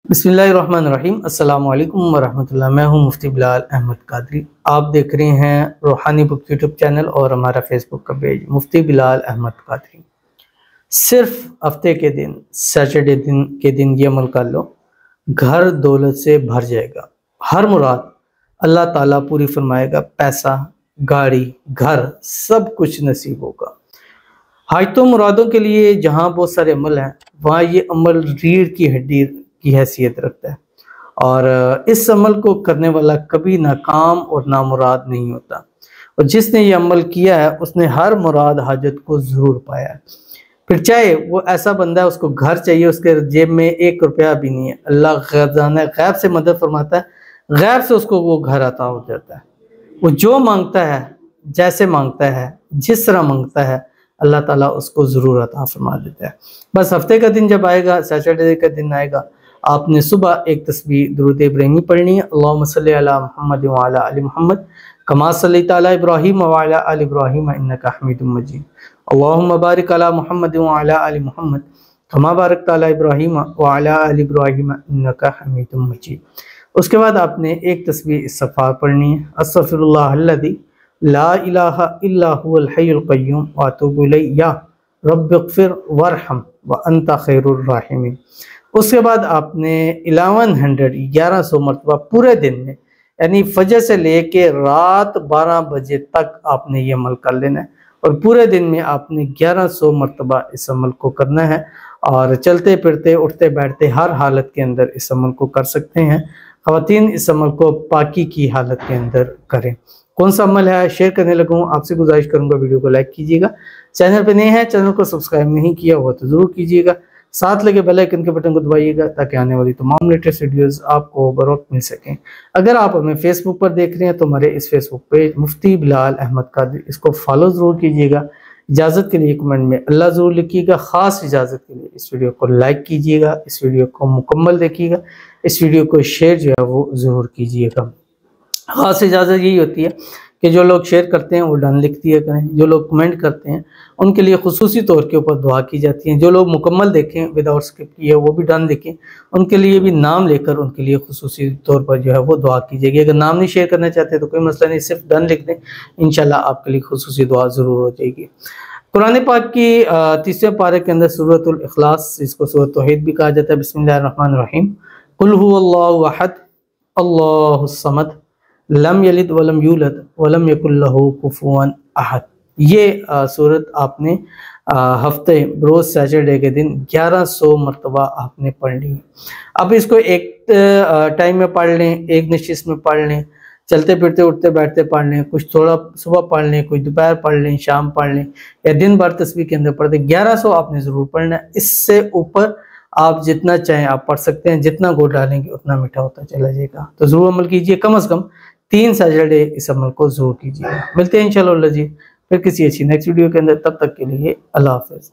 बिस्मिल्लाहिर्रहमानिर्रहीम। अस्सलाम वालेकुम वरहमतुल्लाह। मैं हूं मुफ्ती बिलाल अहमद कादरी। आप देख रहे हैं रूहानी बुक यूट्यूब चैनल और हमारा फेसबुक का पेज मुफ्ती बिलाल अहमद कादरी। सिर्फ हफ्ते के दिन सैटरडे के दिन ये अमल कर लो, घर दौलत से भर जाएगा। हर मुराद अल्लाह ताला पूरी फरमाएगा। पैसा, गाड़ी, घर सब कुछ नसीब होगा। हाजतों मुरादों के लिए जहाँ बहुत सारे अमल हैं, वहाँ ये अमल रीढ़ की हड्डी की हैसियत रखता है और इस अमल को करने वाला कभी नाकाम और नामुराद नहीं होता। और जिसने ये अमल किया है उसने हर मुराद हाजत को ज़रूर पाया है। फिर चाहे वो ऐसा बंदा है उसको घर चाहिए, उसके जेब में 1 रुपया भी नहीं है, अल्लाह खजाना गैब से मदद फरमाता है, गैब से उसको वो घर अता हो जाता है। वो जो मांगता है, जैसे मांगता है, जिस तरह मांगता है, अल्लाह ताला उसको ज़रूर अता फरमा देता है। बस हफ्ते का दिन जब आएगा, सैटरडे का दिन आएगा, आपने सुबह एक तस्बीह दुरूद इब्राहिमी पढ़नी है। अल्लाहुम्मा सल्ली अला मुहम्मद व अला आलि मुहम्मद कमा सल्लैता अला इब्राहीम व अला आलि इब्राहीम इन्नका हमीदुम मजीद। अल्लाहुम्मा बारिक अला मुहम्मद व अला आलि मुहम्मद कमा बारकता अला इब्राहीम व अला आलि इब्राहीम इन्नका हमीदुम मजीद। उसके बाद आपने एक तस्बीह इस्तिग़फ़ार पढ़नी है। अस्तग़फ़िरुल्लाहल्लज़ी ला इलाहा इल्ला हुवल हय्युल क़य्यूम व अतूबु इलैहि या रब्बिग़फ़िर वरहम व अंता खैरुर राहिमीन। उसके बाद आपने 1100 मरतबा पूरे दिन में, यानी फजर से लेके रात 12 बजे तक आपने ये अमल कर लेना है। और पूरे दिन में आपने 1100 मरतबा इस अमल को करना है और चलते फिरते उठते बैठते हर हालत के अंदर इस अमल को कर सकते हैं। ख़वातीन इस अमल को पाकी की हालत के अंदर करें। कौन सा अमल है शेयर करने लगा हूँ, आपसे गुजारिश करूँगा वीडियो को लाइक कीजिएगा। चैनल पे नए हैं, चैनल को सब्सक्राइब नहीं किया हुआ तो ज़रूर कीजिएगा। साथ लगे बेल आइकन के बटन को दबाइएगा ताकि आने वाली तमाम लेटेस्ट वीडियोस आपको बर वक्त मिल सकें। अगर आप हमें फेसबुक पर देख रहे हैं तो हमारे इस फेसबुक पेज मुफ्ती बिलाल अहमद कादरी, इसको फॉलो ज़रूर कीजिएगा। इजाज़त के लिए कमेंट में अल्लाह ज़रूर लिखिएगा। ख़ास इजाज़त के लिए इस वीडियो को लाइक कीजिएगा, इस वीडियो को मुकम्मल देखिएगा, इस वीडियो को शेयर जो है वो ज़रूर कीजिएगा। ख़ास इजाज़त यही होती है कि जो लोग शेयर करते हैं वो डन लिख दिया करें, जो लोग कमेंट करते हैं उनके लिए खुसूसी तौर के ऊपर दुआ की जाती है। जो लोग मुकम्मल देखें विदाउट स्किप किए वो भी डन लिखें, उनके लिए भी नाम लेकर उनके लिए खुसूसी तौर पर जो है वो दुआ की जाएगी। अगर नाम नहीं शेयर करना चाहते तो कोई मसला नहीं, सिर्फ डन लिख दें, इंशाल्लाह आपके लिए खुसूसी दुआ ज़रूर हो जाएगी। कुरान पाक की 3वें पारे के अंदर सूरतुल इखलास, इसको सूरत तौहीद भी कहा जाता है। बिस्मिल्लाहिर्रहमानिर्रहीम। कुल हुवल्लाहु अहद अल्लाहुस समद लम यलिद वलम यूलद वलम यकुल लहू कुफुवन अहद। ये सूरत आपने हफ्ते रोज़ सैटरडे के दिन 1100 मरतबा आपने पढ़नी है। अब इसको एक टाइम में पढ़ लें, एक नशिस्त में पढ़ लें, चलते फिरते उठते बैठते पढ़ लें, कुछ थोड़ा सुबह पढ़ लें, कुछ दोपहर पढ़ लें, शाम पढ़ लें या दिन भर तस्बीह के अंदर पढ़ दें। 1100 आपने ज़रूर पढ़ना है। इससे ऊपर आप जितना चाहें आप पढ़ सकते हैं, जितना गुड़ डालेंगे उतना मीठा होता चला जाएगा। तो ज़रूर अमल कीजिए, कम से कम 3 सैटरडे इस अमल को ज़रूर कीजिए। मिलते हैं इंशाअल्लाह जी फिर किसी अच्छी नेक्स्ट वीडियो के अंदर। तब तक के लिए अल्लाह हाफ़िज़।